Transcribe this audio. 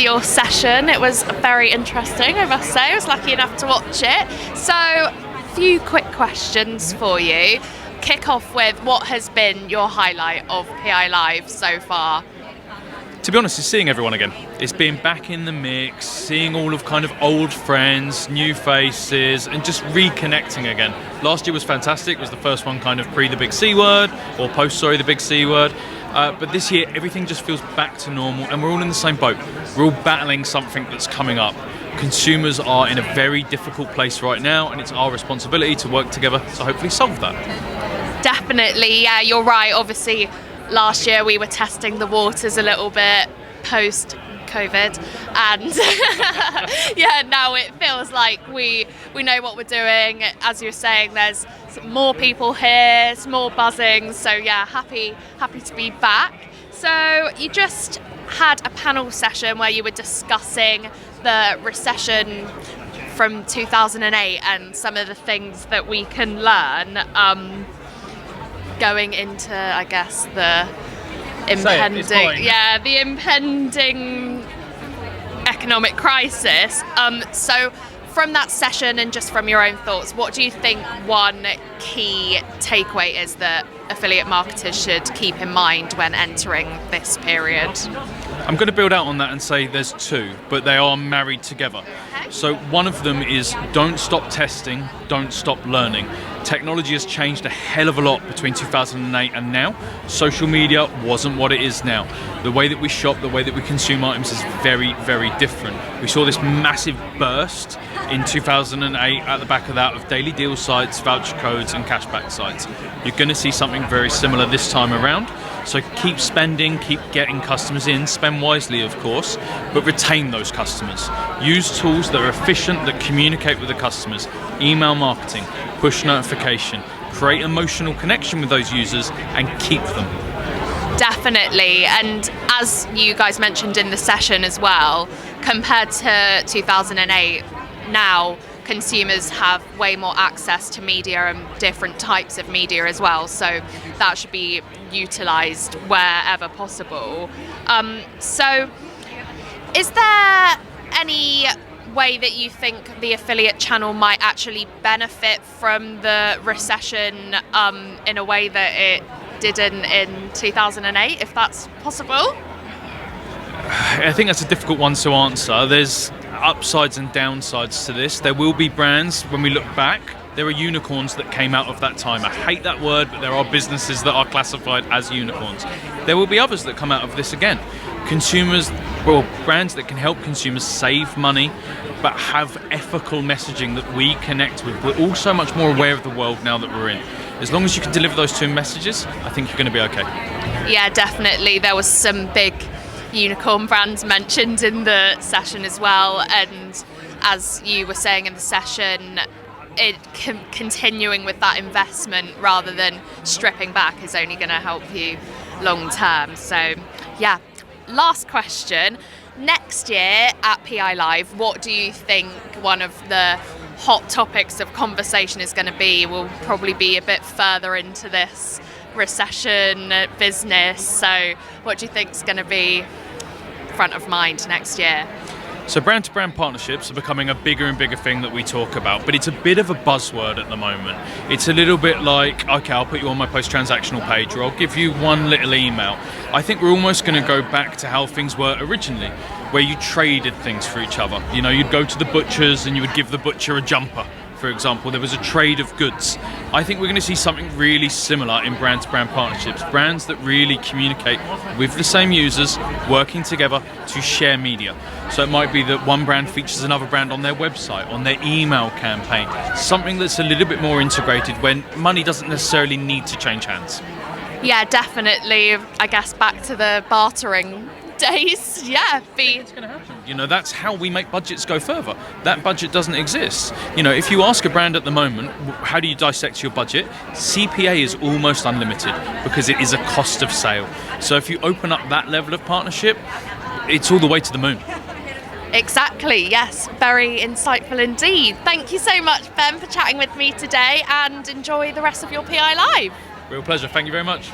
your session. It was very interesting, I must say. I was lucky enough to watch it. So, a few quick questions for you. Kick off with, what has been your highlight of PI Live so far? To be honest, it's seeing everyone again. It's being back in the mix, seeing all of kind of old friends, new faces, and just reconnecting again. Last year was fantastic. It was the first one kind of pre the big C word, or post, sorry, the big C word. But this year, everything just feels back to normal, and we're all in the same boat. We're all battling something that's coming up. Consumers are in a very difficult place right now, and it's our responsibility to work together to hopefully solve that. Definitely, yeah, you're right. Obviously, last year we were testing the waters a little bit post-COVID, and yeah, now it feels like we know what we're doing. As you were saying, there's more people here, it's more buzzing, so yeah, happy to be back. So you just had a panel session where you were discussing the recession from 2008 and some of the things that we can learn going into, I guess, the impending economic crisis. So from that session and just from your own thoughts, what do you think one key takeaway is that affiliate marketers should keep in mind when entering this period? I'm going to build out on that and say there's two, but they are married together. Okay. So one of them is don't stop testing, don't stop learning. Technology has changed a hell of a lot between 2008 and now. Social media wasn't what it is now. The way that we shop, the way that we consume items is very, very different. We saw this massive burst in 2008 at the back of that of daily deal sites, voucher codes and cashback sites. You're going to see something very similar this time around. So keep spending, keep getting customers in, spend wisely of course, but retain those customers. Use tools that are efficient, that communicate with the customers. Email marketing, push notification, create emotional connection with those users and keep them. Definitely, and as you guys mentioned in the session as well, compared to 2008, now consumers have way more access to media and different types of media as well, so that should be utilised wherever possible. So is there any way that you think the affiliate channel might actually benefit from the recession in a way that it didn't in 2008, if that's possible? I think that's a difficult one to answer. There's upsides and downsides to this. There will be brands, when we look back, there are unicorns that came out of that time. I hate that word, but there are businesses that are classified as unicorns. There will be others that come out of this again. Brands that can help consumers save money, but have ethical messaging that we connect with. We're all so much more aware of the world now that we're in. As long as you can deliver those two messages, I think you're going to be okay. Yeah, definitely. There was some big unicorn brands mentioned in the session as well, and as you were saying in the session, continuing with that investment rather than stripping back is only going to help you long term. So yeah, last question. Next year at PI Live, what do you think one of the hot topics of conversation is going to be? We'll probably be a bit further into this recession business, so what do you think is going to be front of mind next year? So brand-to-brand partnerships are becoming a bigger and bigger thing that we talk about, but it's a bit of a buzzword at the moment. It's a little bit like, okay, I'll put you on my post-transactional page, or I'll give you one little email. I think we're almost going to go back to how things were originally, where you traded things for each other. You know, you'd go to the butcher's and you would give the butcher a jumper, for example. There was a trade of goods. I think we're going to see something really similar in brand-to-brand partnerships. Brands that really communicate with the same users, working together to share media. So it might be that one brand features another brand on their website, on their email campaign, something that's a little bit more integrated when money doesn't necessarily need to change hands. Yeah, definitely. I guess back to the bartering days. Yeah, it's going to happen. You know, that's how we make budgets go further. That budget doesn't exist. You know, if you ask a brand at the moment, how do you dissect your budget? CPA is almost unlimited because it is a cost of sale. So if you open up that level of partnership, it's all the way to the moon. Exactly, yes. Very insightful indeed. Thank you so much, Ben, for chatting with me today, and enjoy the rest of your PI Live. Real pleasure. Thank you very much.